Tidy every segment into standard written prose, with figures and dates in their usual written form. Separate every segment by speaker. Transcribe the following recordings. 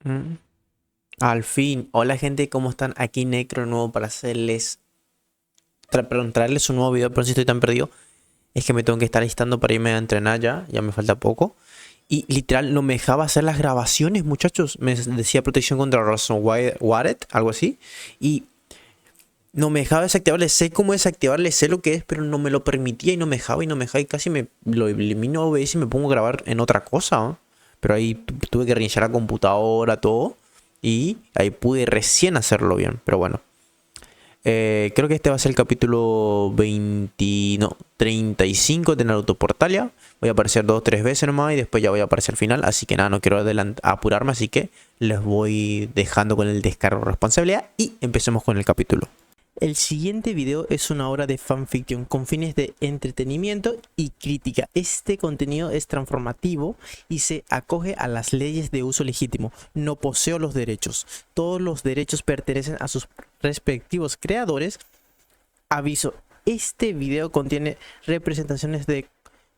Speaker 1: Mm. Al fin, hola gente, ¿cómo están? Aquí Necro de nuevo para hacerles, perdón, traerles un nuevo video, pero si estoy tan perdido, es que me tengo que estar listando para irme a entrenar ya me falta poco. Y literal no me dejaba hacer las grabaciones, muchachos. Me decía protección contra ransomware, algo así. Y no me dejaba desactivarle, sé cómo desactivarle, sé lo que es, pero no me lo permitía y no me dejaba y no me dejaba y casi me lo elimino OBS y me pongo a grabar en otra cosa, ¿no? Pero ahí tuve que reiniciar la computadora, todo. Y ahí pude recién hacerlo bien, pero bueno. Creo que este va a ser el capítulo 20, no, 35 de Naruto Portalia. Voy a aparecer 2 o 3 veces nomás y después ya voy a aparecer al final. Así que nada, no quiero apurarme, así que les voy dejando con el descargo de responsabilidad y empecemos con el capítulo. El siguiente video es una obra de fanfiction con fines de entretenimiento y crítica. Este contenido es transformativo y se acoge a las leyes de uso legítimo. No poseo los derechos. Todos los derechos pertenecen a sus respectivos creadores. Aviso, este video contiene representaciones de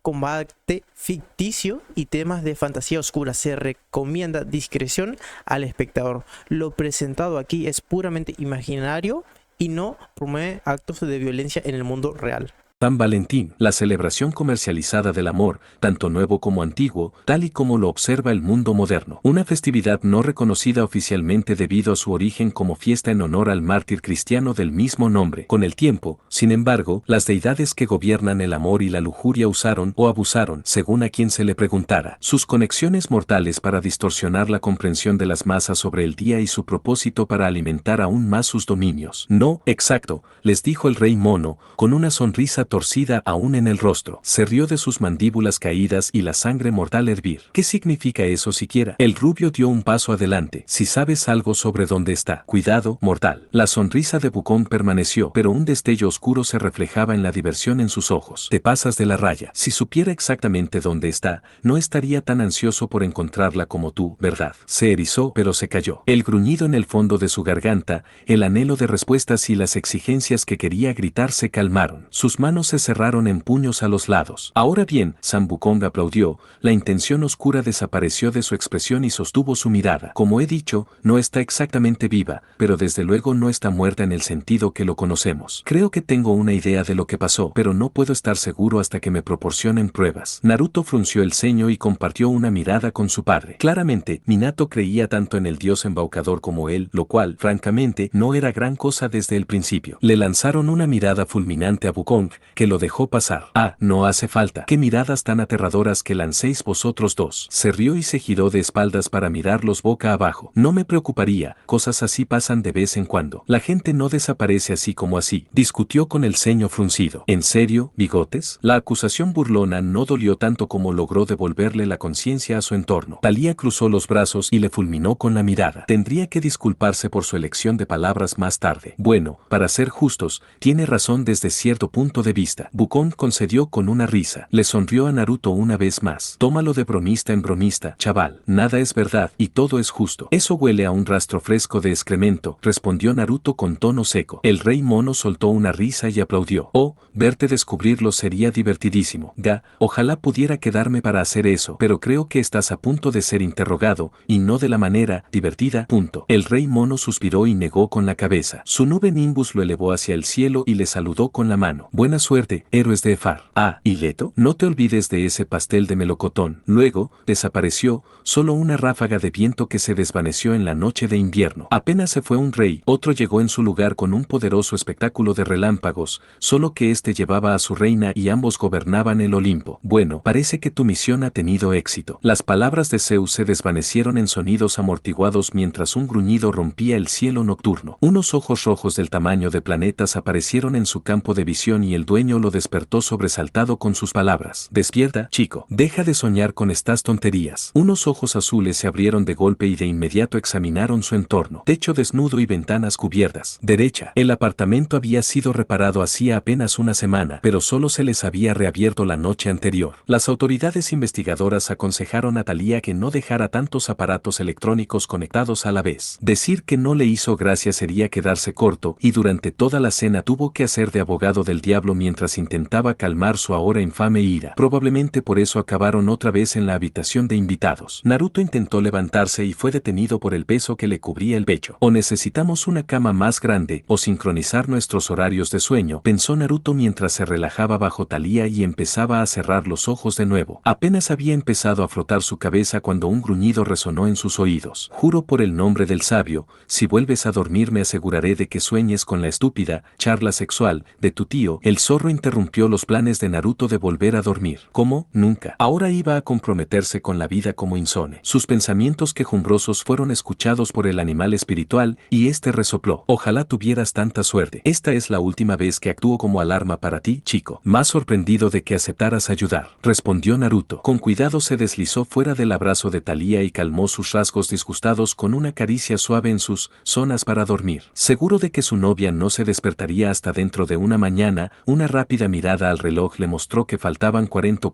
Speaker 1: combate ficticio y temas de fantasía oscura. Se recomienda discreción al espectador. Lo presentado aquí es puramente imaginario y no promueve actos de violencia en el mundo real.
Speaker 2: San Valentín, la celebración comercializada del amor, tanto nuevo como antiguo, tal y como lo observa el mundo moderno. Una festividad no reconocida oficialmente debido a su origen como fiesta en honor al mártir cristiano del mismo nombre. Con el tiempo, sin embargo, las deidades que gobiernan el amor y la lujuria usaron o abusaron, según a quien se le preguntara, sus conexiones mortales para distorsionar la comprensión de las masas sobre el día y su propósito para alimentar aún más sus dominios. No, exacto, les dijo el rey mono, con una sonrisa torcida aún en el rostro. Se rió de sus mandíbulas caídas y la sangre mortal hervir. ¿Qué significa eso siquiera? El rubio dio un paso adelante. Si sabes algo sobre dónde está. Cuidado, mortal. La sonrisa de Bucón permaneció, pero un destello oscuro se reflejaba en la diversión en sus ojos. Te pasas de la raya. Si supiera exactamente dónde está, no estaría tan ansioso por encontrarla como tú, ¿verdad? Se erizó, pero se calló. El gruñido en el fondo de su garganta, el anhelo de respuestas y las exigencias que quería gritar se calmaron. Sus manos se cerraron en puños a los lados. Ahora bien, San Wukong aplaudió, la intención oscura desapareció de su expresión y sostuvo su mirada. Como he dicho, no está exactamente viva, pero desde luego no está muerta en el sentido que lo conocemos. Creo que tengo una idea de lo que pasó, pero no puedo estar seguro hasta que me proporcionen pruebas. Naruto frunció el ceño y compartió una mirada con su padre. Claramente, Minato creía tanto en el dios embaucador como él, lo cual, francamente, no era gran cosa desde el principio. Le lanzaron una mirada fulminante a Wukong, que lo dejó pasar. Ah, no hace falta. ¿Qué miradas tan aterradoras que lancéis vosotros dos? Se rió y se giró de espaldas para mirarlos boca abajo. No me preocuparía, cosas así pasan de vez en cuando. La gente no desaparece así como así. Discutió con el ceño fruncido. ¿En serio, bigotes? La acusación burlona no dolió tanto como logró devolverle la conciencia a su entorno. Talía cruzó los brazos y le fulminó con la mirada. Tendría que disculparse por su elección de palabras más tarde. Bueno, para ser justos, tiene razón desde cierto punto de vista. Wukong concedió con una risa. Le sonrió a Naruto una vez más. Tómalo de bromista en bromista, chaval. Nada es verdad y todo es justo. Eso huele a un rastro fresco de excremento, respondió Naruto con tono seco. El rey mono soltó una risa y aplaudió. Oh, verte descubrirlo sería divertidísimo. Ojalá pudiera quedarme para hacer eso, pero creo que estás a punto de ser interrogado, y no de la manera divertida. Punto. El rey mono suspiró y negó con la cabeza. Su nube Nimbus lo elevó hacia el cielo y le saludó con la mano. Buena suerte, héroes de Efar. Ah, ¿y Leto? No te olvides de ese pastel de melocotón. Luego, desapareció, solo una ráfaga de viento que se desvaneció en la noche de invierno. Apenas se fue un rey, otro llegó en su lugar con un poderoso espectáculo de relámpagos, solo que este llevaba a su reina y ambos gobernaban el Olimpo. Bueno, parece que tu misión ha tenido éxito. Las palabras de Zeus se desvanecieron en sonidos amortiguados mientras un gruñido rompía el cielo nocturno. Unos ojos rojos del tamaño de planetas aparecieron en su campo de visión y el dueño lo despertó sobresaltado con sus palabras. Despierta, chico. Deja de soñar con estas tonterías. Unos ojos azules se abrieron de golpe y de inmediato examinaron su entorno. Techo desnudo y ventanas cubiertas. Derecha. El apartamento había sido reparado hacía apenas una semana, pero solo se les había reabierto la noche anterior. Las autoridades investigadoras aconsejaron a Talía que no dejara tantos aparatos electrónicos conectados a la vez. Decir que no le hizo gracia sería quedarse corto, y durante toda la cena tuvo que hacer de abogado del diablo mientras intentaba calmar su ahora infame ira. Probablemente por eso acabaron otra vez en la habitación de invitados. Naruto intentó levantarse y fue detenido por el peso que le cubría el pecho. O necesitamos una cama más grande o sincronizar nuestros horarios de sueño, pensó Naruto mientras se relajaba bajo Thalía y empezaba a cerrar los ojos de nuevo. Apenas había empezado a frotar su cabeza cuando un gruñido resonó en sus oídos. Juro por el nombre del sabio, si vuelves a dormir me aseguraré de que sueñes con la estúpida charla sexual de tu tío. El zorro interrumpió los planes de Naruto de volver a dormir. ¿Cómo? Nunca. Ahora iba a comprometerse con la vida como insone. Sus pensamientos quejumbrosos fueron escuchados por el animal espiritual y este resopló. Ojalá tuvieras tanta suerte. Esta es la última vez que actúo como alarma para ti, chico. Más sorprendido de que aceptaras ayudar, respondió Naruto. Con cuidado se deslizó fuera del abrazo de Thalía y calmó sus rasgos disgustados con una caricia suave en sus zonas para dormir. Seguro de que su novia no se despertaría hasta dentro de una mañana, una rápida mirada al reloj le mostró que faltaban 40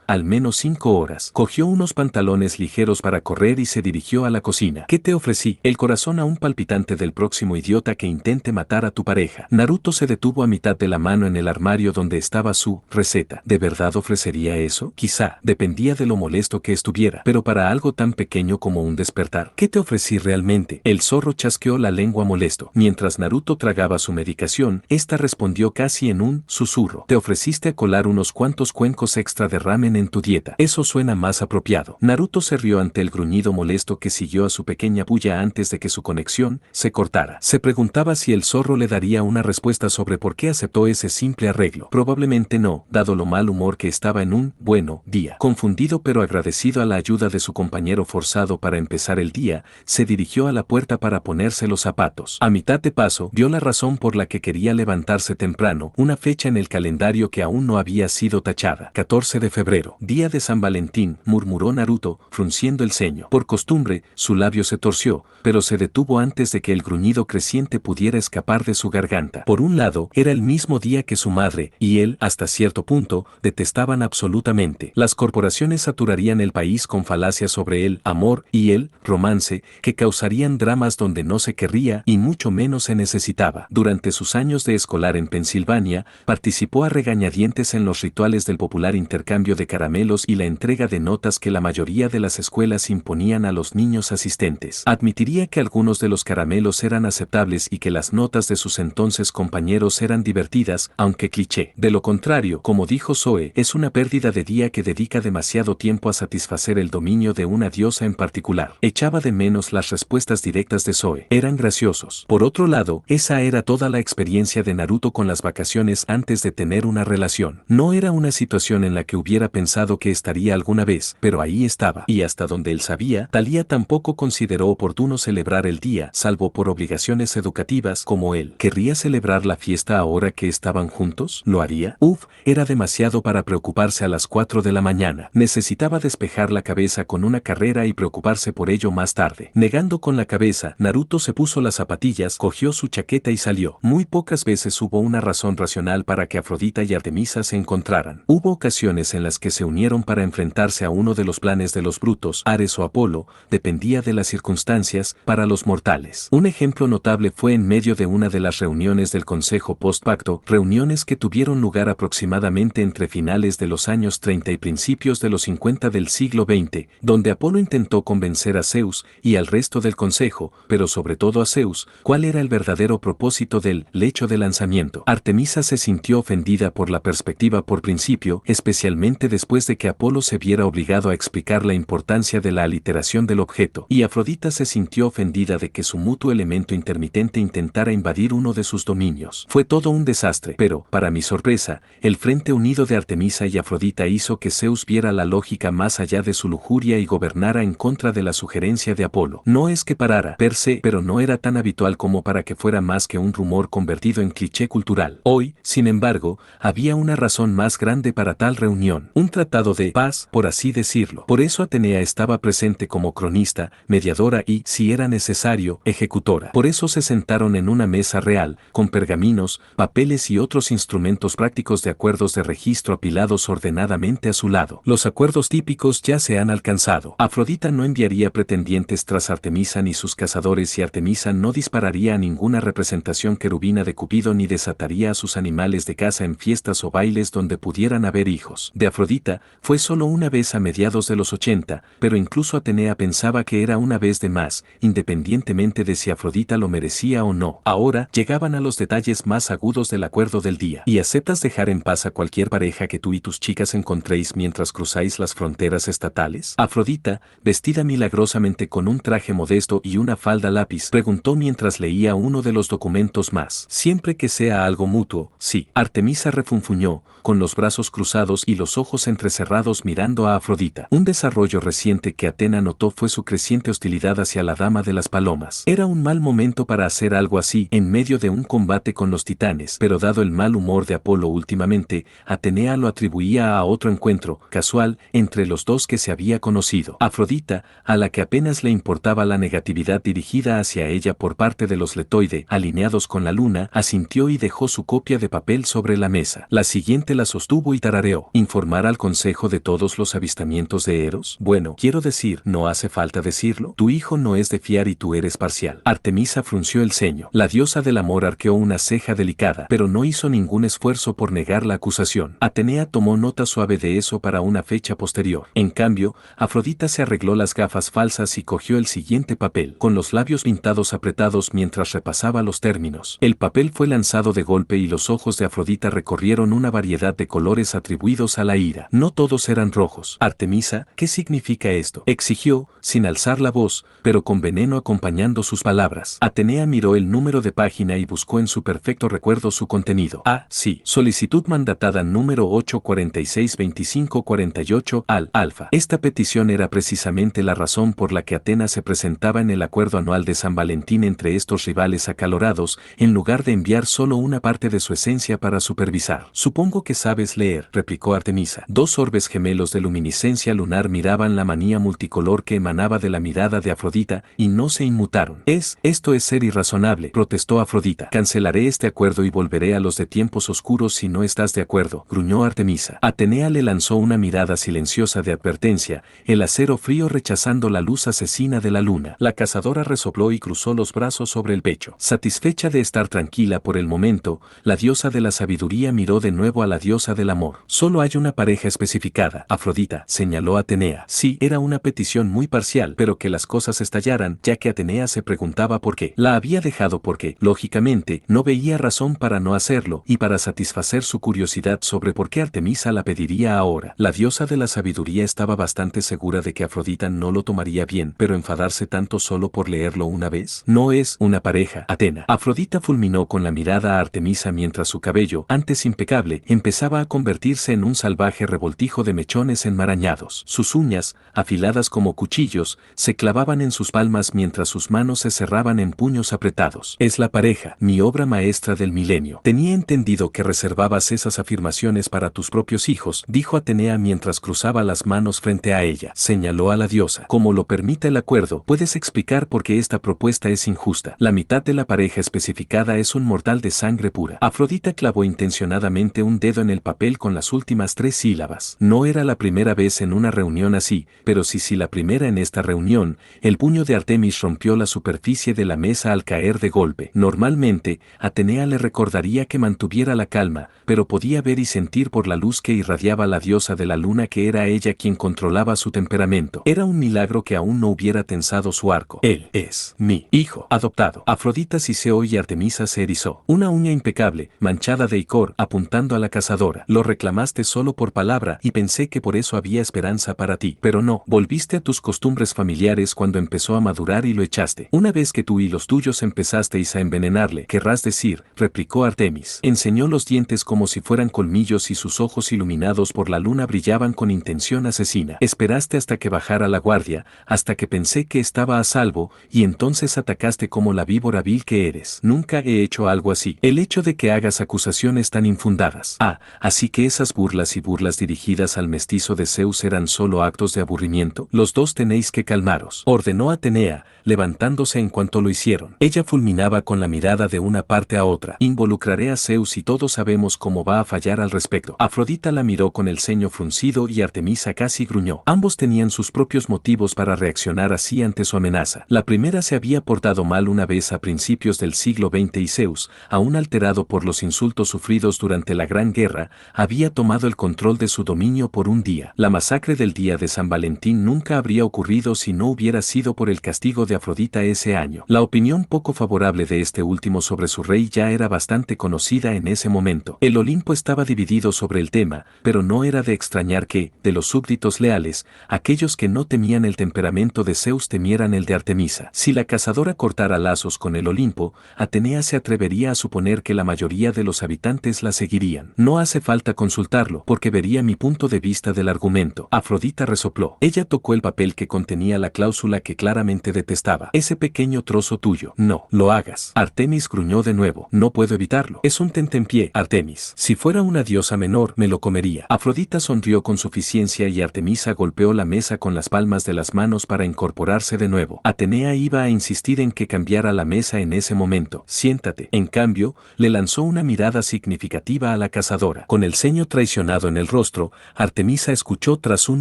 Speaker 2: al menos 5 horas. Cogió unos pantalones ligeros para correr y se dirigió a la cocina. ¿Qué te ofrecí? El corazón aún palpitante del próximo idiota que intente matar a tu pareja. Naruto se detuvo a mitad de la mano en el armario donde estaba su receta. ¿De verdad ofrecería eso? Quizá, dependía de lo molesto que estuviera, pero para algo tan pequeño como un despertar. ¿Qué te ofrecí realmente? El zorro chasqueó la lengua molesto. Mientras Naruto tragaba su medicación, esta respondió casi en un susurro. Te ofreciste a colar unos cuantos cuencos extra de ramen en tu dieta. Eso suena más apropiado. Naruto se rió ante el gruñido molesto que siguió a su pequeña bulla antes de que su conexión se cortara. Se preguntaba si el zorro le daría una respuesta sobre por qué aceptó ese simple arreglo. Probablemente no, dado lo mal humor que estaba en un bueno día. Confundido pero agradecido a la ayuda de su compañero forzado para empezar el día, se dirigió a la puerta para ponerse los zapatos. A mitad de paso, dio la razón por la que quería levantarse temprano, una fecha en el calendario que aún no había sido tachada. 14 de febrero, día de San Valentín, murmuró Naruto, frunciendo el ceño. Por costumbre, su labio se torció, pero se detuvo antes de que el gruñido creciente pudiera escapar de su garganta. Por un lado, era el mismo día que su madre y él, hasta cierto punto, detestaban absolutamente. Las corporaciones saturarían el país con falacias sobre el amor y el romance, que causarían dramas donde no se querría y mucho menos se necesitaba. Durante sus años de escolar en Pensilvania, participó a regañadientes en los rituales del popular intercambio de caramelos y la entrega de notas que la mayoría de las escuelas imponían a los niños asistentes. Admitiría que algunos de los caramelos eran aceptables y que las notas de sus entonces compañeros eran divertidas, aunque cliché. De lo contrario, como dijo Zoe, es una pérdida de día que dedica demasiado tiempo a satisfacer el dominio de una diosa en particular. Echaba de menos las respuestas directas de Zoe. Eran graciosos. Por otro lado, esa era toda la experiencia de Naruto con las vacaciones antes de tener una relación. No era una situación en la que hubiera pensado que estaría alguna vez, pero ahí estaba. Y hasta donde él sabía, Thalía tampoco consideró oportuno celebrar el día, salvo por obligaciones educativas como él. ¿Querría celebrar la fiesta ahora que estaban juntos? ¿Lo haría? Era demasiado para preocuparse a las 4 de la mañana. Necesitaba despejar la cabeza con una carrera y preocuparse por ello más tarde. Negando con la cabeza, Naruto se puso las zapatillas, cogió su chaqueta y salió. Muy pocas veces hubo una razón racional para que Afrodita y Artemisa se encontraran. Hubo ocasiones en las que se unieron para enfrentarse a uno de los planes de los brutos, Ares o Apolo, dependía de las circunstancias, para los mortales. Un ejemplo notable fue en medio de una de las reuniones del Consejo Post-Pacto, reuniones que tuvieron lugar aproximadamente entre finales de los años 30 y principios de los 50 del siglo XX, donde Apolo intentó convencer a Zeus y al resto del Consejo, pero sobre todo a Zeus, cuál era el verdadero propósito del lecho de lanzamiento. Artemisa se sintió ofendida por la perspectiva por principio, especialmente después de que Apolo se viera obligado a explicar la importancia de la aliteración del objeto, y Afrodita se sintió ofendida de que su mutuo elemento intermitente intentara invadir uno de sus dominios. Fue todo un desastre, pero, para mi sorpresa, el frente unido de Artemisa y Afrodita hizo que Zeus viera la lógica más allá de su lujuria y gobernara en contra de la sugerencia de Apolo. No es que parara, per se, pero no era tan habitual como para que fuera más que un rumor convertido en cliché cultural. Hoy, sin embargo, había una razón más grande para tal reunión, un tratado de paz, por así decirlo. Por eso Atenea estaba presente como cronista, mediadora y, si era necesario, ejecutora. Por eso se sentaron en una mesa real, con pergaminos, papeles y otros instrumentos prácticos de acuerdos de registro apilados ordenadamente a su lado. Los acuerdos típicos ya se han alcanzado. Afrodita no enviaría pretendientes tras Artemisa ni sus cazadores y Artemisa no dispararía a ninguna representación querubina de Cupido ni desataría a sus animales animales de caza en fiestas o bailes donde pudieran haber hijos. De Afrodita, fue solo una vez a mediados de los 80, pero incluso Atenea pensaba que era una vez de más, independientemente de si Afrodita lo merecía o no. Ahora, llegaban a los detalles más agudos del acuerdo del día. ¿Y aceptas dejar en paz a cualquier pareja que tú y tus chicas encontréis mientras cruzáis las fronteras estatales? Afrodita, vestida milagrosamente con un traje modesto y una falda lápiz, preguntó mientras leía uno de los documentos más. Siempre que sea algo mutuo, sí. Artemisa refunfuñó, con los brazos cruzados y los ojos entrecerrados mirando a Afrodita. Un desarrollo reciente que Atena notó fue su creciente hostilidad hacia la dama de las palomas. Era un mal momento para hacer algo así en medio de un combate con los titanes, pero dado el mal humor de Apolo últimamente, Atenea lo atribuía a otro encuentro casual entre los dos que se había conocido. Afrodita, a la que apenas le importaba la negatividad dirigida hacia ella por parte de los letoide alineados con la luna, asintió y dejó su copia de papel sobre la mesa. La siguiente la sostuvo y tarareó. ¿Informar al consejo de todos los avistamientos de Eros? Bueno, quiero decir, no hace falta decirlo. Tu hijo no es de fiar y tú eres parcial. Artemisa frunció el ceño. La diosa del amor arqueó una ceja delicada, pero no hizo ningún esfuerzo por negar la acusación. Atenea tomó nota suave de eso para una fecha posterior. En cambio, Afrodita se arregló las gafas falsas y cogió el siguiente papel, con los labios pintados apretados mientras repasaba los términos. El papel fue lanzado de golpe y los ojos de Afrodita recorrieron una variedad de colores atribuidos a la ira. No todos eran rojos. Artemisa, ¿qué significa esto?, exigió, sin alzar la voz, pero con veneno acompañando sus palabras. Atenea miró el número de página y buscó en su perfecto recuerdo su contenido. Ah, sí. Solicitud mandatada número 8462548 al Alfa. Esta petición era precisamente la razón por la que Atenas se presentaba en el acuerdo anual de San Valentín entre estos rivales acalorados, en lugar de enviar solo una parte de su esencia para supervisar. Supongo que sabes leer, replicó Artemisa. Dos orbes gemelos de luminiscencia lunar miraban la manía multicolor que emanaba de la mirada de Afrodita y no se inmutaron. Esto es ser irrazonable, protestó Afrodita. Cancelaré este acuerdo y volveré a los de tiempos oscuros si no estás de acuerdo, gruñó Artemisa. Atenea le lanzó una mirada silenciosa de advertencia, el acero frío rechazando la luz asesina de la luna. La cazadora resopló y cruzó los brazos sobre el pecho. Satisfecha de estar tranquila por el momento, la diosa de la sabiduría miró de nuevo a la diosa del amor. Solo hay una pareja especificada, Afrodita, señaló Atenea. Sí, era una petición muy parcial, pero que las cosas estallaran, ya que Atenea se preguntaba por qué. La había dejado porque, lógicamente, no veía razón para no hacerlo, y para satisfacer su curiosidad sobre por qué Artemisa la pediría ahora. La diosa de la sabiduría estaba bastante segura de que Afrodita no lo tomaría bien, pero enfadarse tanto solo por leerlo una vez. No es una pareja, Atena. Afrodita fulminó con la mirada a Artemisa mientras su cabello, antes impecable, empezaba a convertirse en un salvaje revoltijo de mechones enmarañados. Sus uñas, afiladas como cuchillos, se clavaban en sus palmas mientras sus manos se cerraban en puños apretados. Es la pareja, mi obra maestra del milenio. Tenía entendido que reservabas esas afirmaciones para tus propios hijos, dijo Atenea mientras cruzaba las manos frente a ella. Señaló a la diosa. Como lo permite el acuerdo, puedes explicar por qué esta propuesta es injusta. La mitad de la pareja especificada es un mortal de sangre pura. Afrodita clavó intencionadamente un dedo en el papel con las últimas 3 sílabas. No era la primera vez en una reunión así, pero sí la primera en esta reunión. El puño de Artemis rompió la superficie de la mesa al caer de golpe. Normalmente, Atenea le recordaría que mantuviera la calma, pero podía ver y sentir por la luz que irradiaba la diosa de la luna que era ella quien controlaba su temperamento. Era un milagro que aún no hubiera tensado su arco. Él es mi hijo adoptado. Afrodita siseó y Artemisa se erizó. Una uña impecable, manchada de icor, apuntando a la cazadora. Lo reclamaste solo por palabra y pensé que por eso había esperanza para ti. Pero no, volviste a tus costumbres familiares cuando empezó a madurar y lo echaste. Una vez que tú y los tuyos empezasteis a envenenarle, querrás decir, replicó Artemis. Enseñó los dientes como si fueran colmillos y sus ojos iluminados por la luna brillaban con intención asesina. Esperaste hasta que bajara la guardia, hasta que pensé que estaba a salvo, y entonces atacaste como la víbora vil que eres. Nunca he hecho algo así. El hecho de que hagas acusaciones tan infundadas. Ah, así que esas burlas y burlas dirigidas al mestizo de Zeus eran solo actos de aburrimiento. Los dos tenéis que calmaros, ordenó Atenea, levantándose en cuanto lo hicieron. Ella fulminaba con la mirada de una parte a otra. Involucraré a Zeus y todos sabemos cómo va a fallar al respecto. Afrodita la miró con el ceño fruncido y Artemisa casi gruñó. Ambos tenían sus propios motivos para reaccionar así ante su amenaza. La primera se había portado mal una vez a principios del siglo XX y Zeus, aún alterado por los insultos sufridos durante la Gran Guerra, había tomado el control de su dominio por un día. La masacre del día de San Valentín nunca habría ocurrido si no hubiera sido por el castigo de Afrodita ese año. La opinión poco favorable de este último sobre su rey ya era bastante conocida en ese momento. El Olimpo estaba dividido sobre el tema, pero no era de extrañar que, de los súbditos leales, aquellos que no temían el temperamento de Zeus temieran el de Artemisa. Si la cazadora cortara lazos con el Olimpo, Atenea se atrevería a suponer que la mayoría de los habitantes la seguirían. No hace falta consultarlo, porque vería mi punto de vista del argumento. Afrodita resopló. Ella tocó el papel que contenía la cláusula que claramente detestaba. Ese pequeño trozo tuyo. No lo hagas. Artemis gruñó de nuevo. No puedo evitarlo. Es un tentempié, Artemis. Si fuera una diosa menor, me lo comería. Afrodita sonrió con suficiencia y Artemisa golpeó la mesa con las palmas de las manos para incorporarse de nuevo. Atenea iba a insistir en que cambiara la mesa en ese momento. Siéntate. En cambio, le lanzó una mirada significativa a la cazadora. Con el ceño traicionado en el rostro, Artemisa escuchó tras un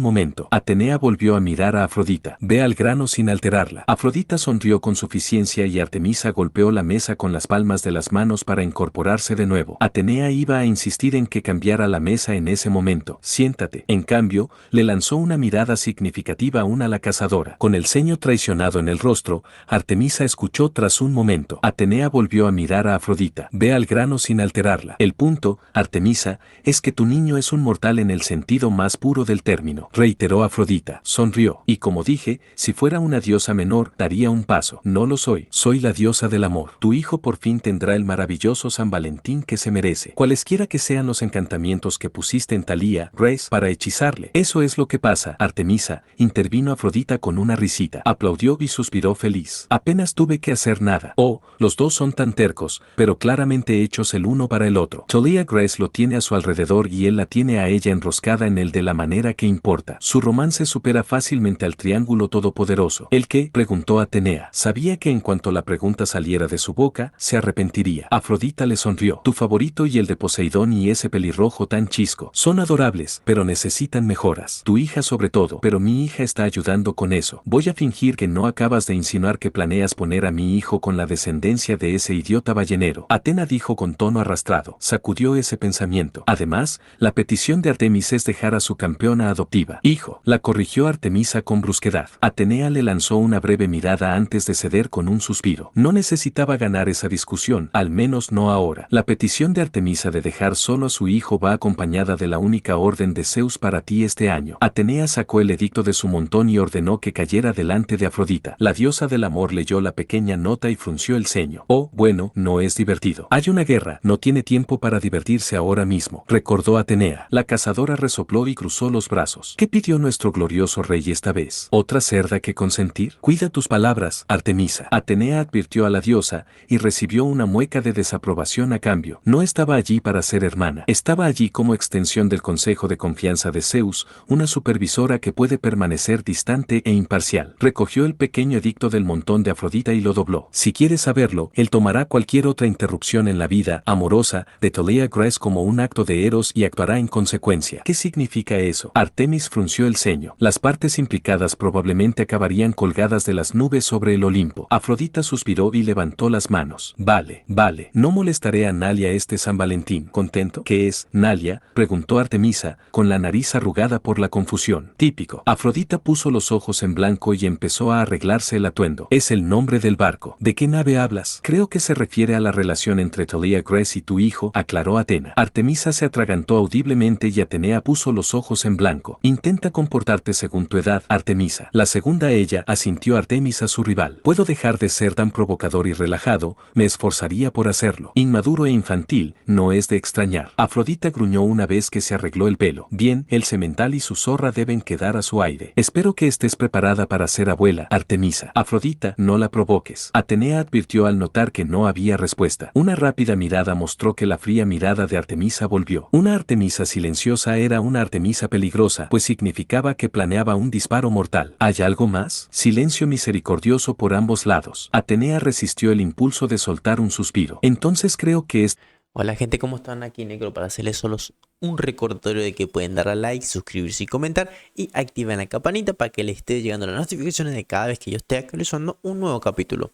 Speaker 2: momento. Atenea volvió a mirar a Afrodita. Ve al grano sin alterarla. Afrodita sonrió con suficiencia y Artemisa golpeó la mesa con las palmas de las manos para incorporarse de nuevo. Atenea iba a insistir en que cambiara la mesa en ese momento. Siéntate. En cambio, le lanzó una mirada significativa aún a la cazadora. Con el ceño traicionado en el rostro, Artemisa escuchó tras un momento. Atenea volvió a mirar a Afrodita. Ve al grano sin alterarla. El punto, Artemisa, es que tu niño es un mortal en el sentido más puro del término, reiteró Afrodita. Sonrió. Y como dije, si fuera una diosa menor, daría un paso. No lo soy. Soy la diosa del amor. Tu hijo por fin tendrá el maravilloso San Valentín que se merece. Cualesquiera que sean los encantamientos que pusiste en Thalía, Grace, para hechizarle. Eso es lo que pasa, Artemisa, intervino Afrodita con una risita. Aplaudió y suspiró feliz. Apenas tuve que hacer nada. Oh, los dos son tan tercos, pero claramente hechos el uno para el otro. Thalía Grace lo tiene a su alrededor y él la tiene a ella enroscada en él de la manera que importa. Su romance supera fácilmente al triángulo todopoderoso. ¿El qué? Preguntó Atenea. Sabía que en cuanto la pregunta saliera de su boca, se arrepentiría. Afrodita le sonrió. Tu favorito y el de Poseidón y ese pelirrojo tan chisco. Son adorables, pero necesitan mejoras. Tu hija sobre todo, pero mi hija está ayudando con eso. Voy a fingir que no acabas de insinuar que planeas poner a mi hijo con la descendencia de ese idiota ballenero. Atena dijo con tono arrastrado. Sacudió ese pensamiento. Además, la petición de Artemis es dejar a su campeona adoptiva. Hijo, la corrigió Artemisa con brusquedad. Atenea le lanzó una breve mirada antes de ceder con un suspiro. No necesitaba ganar esa discusión, al menos no ahora. La petición de Artemisa de dejar solo a su hijo va acompañada de la única orden de Zeus para ti este año. Atenea sacó el edicto de su montón y ordenó que cayera delante de Afrodita. La diosa del amor leyó la pequeña nota y frunció el ceño. Oh, bueno, no es divertido. Hay una guerra, no tiene tiempo para divertirse ahora mismo, recordó Atenea. La cazadora resopló y cruzó los brazos. ¿Qué pidió nuestro glorioso rey esta vez? ¿Otra cerda que consentir? Cuida tus palabras, Artemisa. Atenea advirtió a la diosa y recibió una mueca de desaprobación a cambio. No estaba allí para ser hermana. Estaba allí como extensión del consejo de confianza de Zeus, una supervisora que puede permanecer distante e imparcial. Recogió el pequeño edicto del montón de Afrodita y lo dobló. Si quieres saberlo, él tomará cualquier otra interrupción en la vida amorosa de Thalía Grace como un acto de Eros y actuará en consecuencia. ¿Qué significa eso? Artemis frunció el ceño. Las partes implicadas probablemente acabarían colgadas de las nubes sobre el Olimpo. Afrodita suspiró y levantó las manos. Vale, vale. No molestaré a Nalia este San Valentín. ¿Contento? ¿Qué es, Nalia? Preguntó Artemisa, con la nariz arrugada por la confusión. Típico. Afrodita puso los ojos en blanco y empezó a arreglarse el atuendo. Es el nombre del barco. ¿De qué nave hablas? Creo que se refiere a la relación entre Thalía Grace y tu hijo, aclaró Atena. Artemisa se atragantó audiblemente y Atenea puso los ojos en blanco. Intenta comportarte según tu edad, Artemisa. La segunda ella, asintió Artemis a su rival. Puedo dejar de ser tan provocador y relajado, me esforzaría por hacerlo. Inmaduro e infantil, no es de extrañar. Afrodita gruñó una vez que se arregló el pelo. Bien, el semental y su zorra deben quedar a su aire. Espero que estés preparada para ser abuela, Artemisa. Afrodita, no la provoques. Atenea advirtió al notar que no había respuesta. Una rápida mirada mostró que la fría mirada de Artemisa volvió. Una Artemisa silenciosa era una Artemisa peligrosa, pues significaba que planeaba un disparo mortal. ¿Hay algo más? Silencio, mis misericordioso por ambos lados. Atenea resistió el impulso de soltar un suspiro. Entonces creo que es...
Speaker 1: Hola gente, ¿cómo están? Aquí Necro para hacerles solo un recordatorio de que pueden darle a like, suscribirse y comentar y activen la campanita para que les esté llegando las notificaciones de cada vez que yo esté actualizando un nuevo capítulo.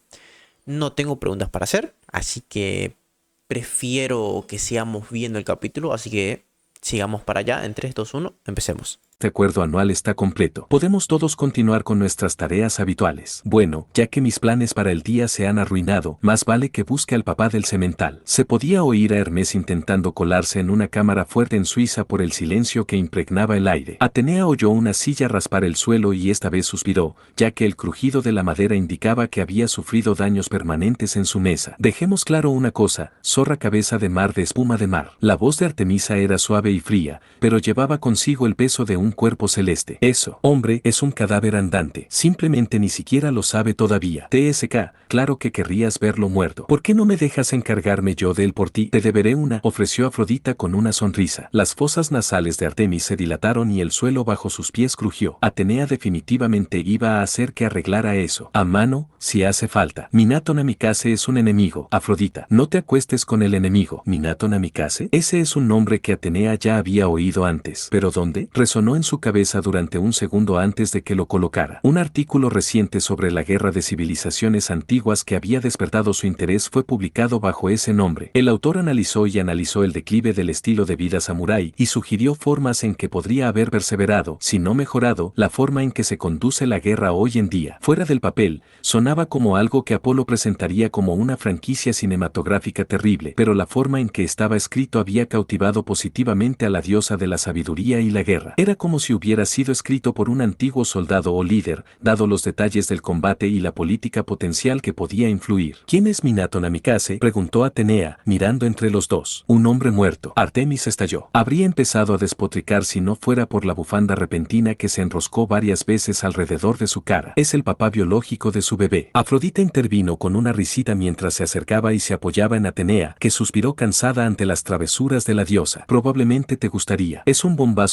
Speaker 1: No tengo preguntas para hacer, así que prefiero que sigamos viendo el capítulo, así que sigamos para allá en 3, 2, 1, empecemos.
Speaker 2: Este acuerdo anual está completo. Podemos todos continuar con nuestras tareas habituales. Bueno, ya que mis planes para el día se han arruinado, más vale que busque al papá del semental. Se podía oír a Hermes intentando colarse en una cámara fuerte en Suiza por el silencio que impregnaba el aire. Atenea oyó una silla raspar el suelo y esta vez suspiró, ya que el crujido de la madera indicaba que había sufrido daños permanentes en su mesa. Dejemos claro una cosa, zorra cabeza de mar de espuma de mar. La voz de Artemisa era suave y fría, pero llevaba consigo el peso de un cuerpo celeste. Eso, hombre, es un cadáver andante. Simplemente ni siquiera lo sabe todavía. TSK, claro que querrías verlo muerto. ¿Por qué no me dejas encargarme yo de él por ti? Te deberé una, ofreció Afrodita con una sonrisa. Las fosas nasales de Artemis se dilataron y el suelo bajo sus pies crujió. Atenea definitivamente iba a hacer que arreglara eso. A mano, si hace falta. Minato Namikaze es un enemigo. Afrodita, no te acuestes con el enemigo. ¿Minato Namikaze? Ese es un nombre que Atenea ya había oído antes. ¿Pero dónde? Resonó en su cabeza durante un segundo antes de que lo colocara. Un artículo reciente sobre la guerra de civilizaciones antiguas que había despertado su interés fue publicado bajo ese nombre. El autor analizó el declive del estilo de vida samurái y sugirió formas en que podría haber perseverado, si no mejorado, la forma en que se conduce la guerra hoy en día. Fuera del papel, sonaba como algo que Apolo presentaría como una franquicia cinematográfica terrible, pero la forma en que estaba escrito había cautivado positivamente a la diosa de la sabiduría y la guerra. Era como si hubiera sido escrito por un antiguo soldado o líder, dado los detalles del combate y la política potencial que podía influir. ¿Quién es Minato Namikaze?, preguntó Atenea, mirando entre los dos. Un hombre muerto. Artemis estalló. Habría empezado a despotricar si no fuera por la bufanda repentina que se enroscó varias veces alrededor de su cara. Es el papá biológico de su bebé. Afrodita intervino con una risita mientras se acercaba y se apoyaba en Atenea, que suspiró cansada ante las travesuras de la diosa. Probablemente te gustaría. Es un bombazo.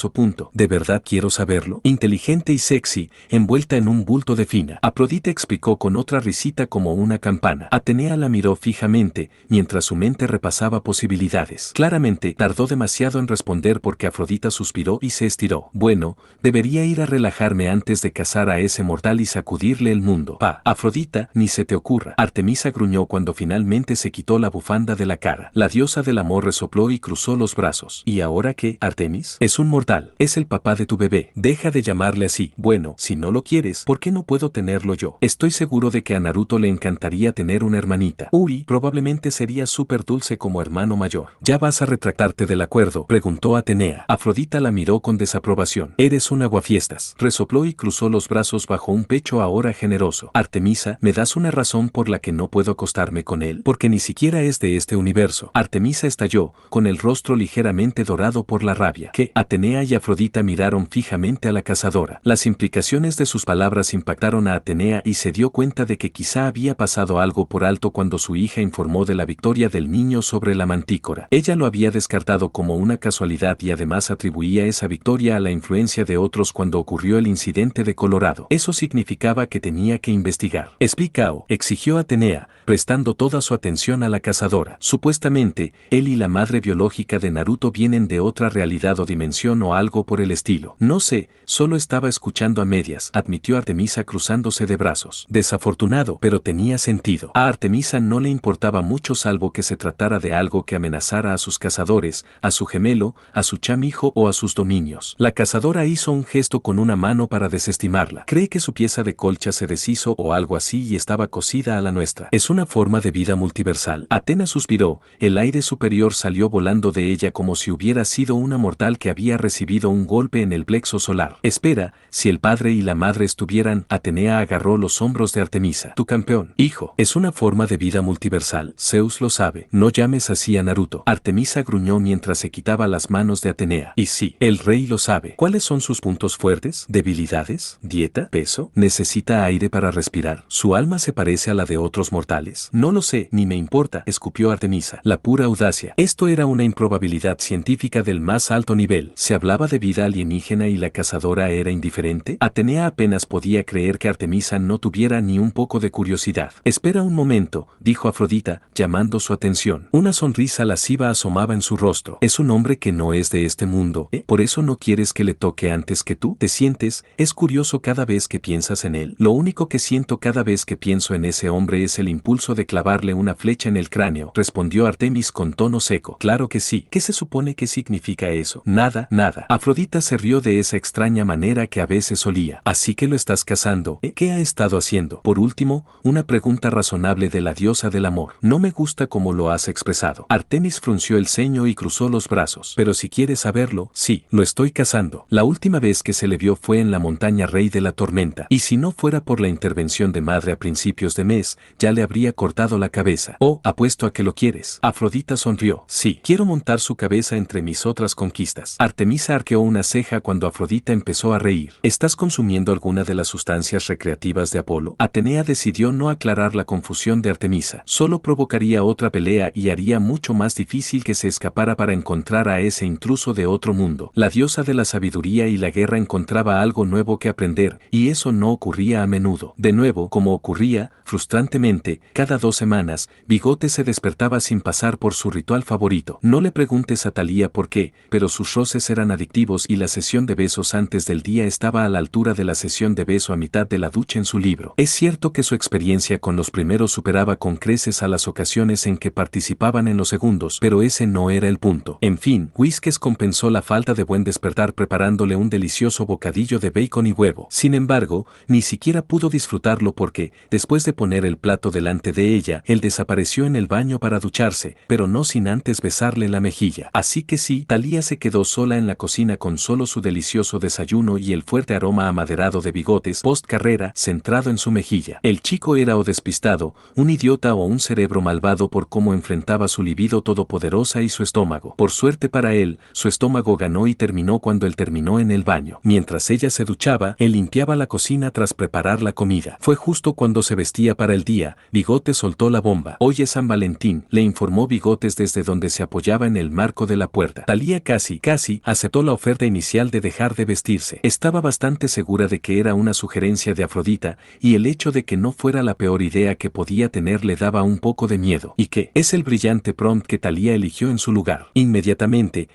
Speaker 2: ¿De verdad quiero saberlo? Inteligente y sexy, envuelta en un bulto de fina. Afrodita explicó con otra risita como una campana. Atenea la miró fijamente, mientras su mente repasaba posibilidades. Claramente, tardó demasiado en responder porque Afrodita suspiró y se estiró. Bueno, debería ir a relajarme antes de cazar a ese mortal y sacudirle el mundo. Afrodita, ni se te ocurra. Artemisa gruñó cuando finalmente se quitó la bufanda de la cara. La diosa del amor resopló y cruzó los brazos. ¿Y ahora qué, Artemis? Es un mortal. Es el papá de tu bebé. Deja de llamarle así. Bueno, si no lo quieres, ¿por qué no puedo tenerlo yo? Estoy seguro de que a Naruto le encantaría tener una hermanita. Uy, probablemente sería súper dulce como hermano mayor. ¿Ya vas a retractarte del acuerdo?, preguntó Atenea. Afrodita la miró con desaprobación. Eres un aguafiestas. Resopló y cruzó los brazos bajo un pecho ahora generoso. Artemisa, ¿me das una razón por la que no puedo acostarme con él? Porque ni siquiera es de este universo. Artemisa estalló, con el rostro ligeramente dorado por la rabia. ¿Qué? Atenea y Afrodita miraron fijamente a la cazadora. Las implicaciones de sus palabras impactaron a Atenea y se dio cuenta de que quizá había pasado algo por alto cuando su hija informó de la victoria del niño sobre la mantícora. Ella lo había descartado como una casualidad y además atribuía esa victoria a la influencia de otros cuando ocurrió el incidente de Colorado. Eso significaba que tenía que investigar. Explica, exigió Atenea, prestando toda su atención a la cazadora. Supuestamente, él y la madre biológica de Naruto vienen de otra realidad o dimensión o algo por el estilo. No sé, solo estaba escuchando a medias, admitió Artemisa cruzándose de brazos. Desafortunado, pero tenía sentido. A Artemisa no le importaba mucho salvo que se tratara de algo que amenazara a sus cazadores, a su gemelo, a su chamijo o a sus dominios. La cazadora hizo un gesto con una mano para desestimarla. Cree que su pieza de colcha se deshizo o algo así y estaba cosida a la nuestra. Es una forma de vida multiversal. Atenas suspiró, el aire superior salió volando de ella como si hubiera sido una mortal que había recibido un golpe en el plexo solar. Espera, si el padre y la madre estuvieran, Atenea agarró los hombros de Artemisa. Tu campeón, hijo, es una forma de vida multiversal. Zeus lo sabe. No llames así a Naruto. Artemisa gruñó mientras se quitaba las manos de Atenea. Y sí, el rey lo sabe. ¿Cuáles son sus puntos fuertes? ¿Debilidades? ¿Dieta? ¿Peso? ¿Necesita aire para respirar? ¿Su alma se parece a la de otros mortales? No lo sé, ni me importa, escupió Artemisa. La pura audacia. Esto era una improbabilidad científica del más alto nivel. Se hablaba de vida alienígena alienígena y la cazadora era indiferente? Atenea apenas podía creer que Artemisa no tuviera ni un poco de curiosidad. Espera un momento, dijo Afrodita, llamando su atención. Una sonrisa lasciva asomaba en su rostro. Es un hombre que no es de este mundo, ¿eh? ¿Por eso no quieres que le toque antes que tú? ¿Te sientes? Es curioso cada vez que piensas en él. Lo único que siento cada vez que pienso en ese hombre es el impulso de clavarle una flecha en el cráneo, respondió Artemis con tono seco. Claro que sí. ¿Qué se supone que significa eso? Nada, nada. Afrodita se rió de esa extraña manera que a veces solía. Así que lo estás casando, ¿eh? ¿Qué ha estado haciendo? Por último, una pregunta razonable de la diosa del amor. No me gusta cómo lo has expresado. Artemis frunció el ceño y cruzó los brazos. Pero si quieres saberlo, sí, lo estoy casando. La última vez que se le vio fue en la montaña Rey de la Tormenta. Y si no fuera por la intervención de madre a principios de mes, ya le habría cortado la cabeza. Oh, apuesto a que lo quieres. Afrodita sonrió. Sí, quiero montar su cabeza entre mis otras conquistas. Artemisa arqueó una ceja cuando Afrodita empezó a reír. ¿Estás consumiendo alguna de las sustancias recreativas de Apolo? Atenea decidió no aclarar la confusión de Artemisa. Solo provocaría otra pelea y haría mucho más difícil que se escapara para encontrar a ese intruso de otro mundo. La diosa de la sabiduría y la guerra encontraba algo nuevo que aprender, y eso no ocurría a menudo. De nuevo, como ocurría, frustrantemente, cada 2 semanas, Bigotes se despertaba sin pasar por su ritual favorito. No le preguntes a Thalía por qué, pero sus roces eran adictivos y la sesión de besos antes del día estaba a la altura de la sesión de beso a mitad de la ducha en su libro. Es cierto que su experiencia con los primeros superaba con creces a las ocasiones en que participaban en los segundos, pero ese no era el punto. En fin, Whiskers compensó la falta de buen despertar preparándole un delicioso bocadillo de bacon y huevo. Sin embargo, ni siquiera pudo disfrutarlo porque, después de poner el plato delante de ella, él desapareció en el baño para ducharse, pero no sin antes besarle la mejilla. Así que sí, Thalía se quedó sola en la cocina con solo su delicioso desayuno y el fuerte aroma amaderado de Bigotes post carrera centrado en su mejilla. El chico era o despistado, un idiota o un cerebro malvado por cómo enfrentaba su libido todopoderosa y su estómago. Por suerte para él, su estómago ganó y terminó cuando él terminó en el baño. Mientras ella se duchaba, él limpiaba la cocina tras preparar la comida. Fue justo cuando se vestía para el día, Bigotes soltó la bomba. Hoy es San Valentín, le informó Bigotes desde donde se apoyaba en el marco de la puerta. Thalía casi aceptó la oferta inicial de dejar de vestirse. Estaba bastante segura de que era una sugerencia de Afrodita, y el hecho de que no fuera la peor idea que podía tener le daba un poco de miedo. ¿Y qué? Es el brillante prompt que Thalía eligió en su lugar. Inmediatamente,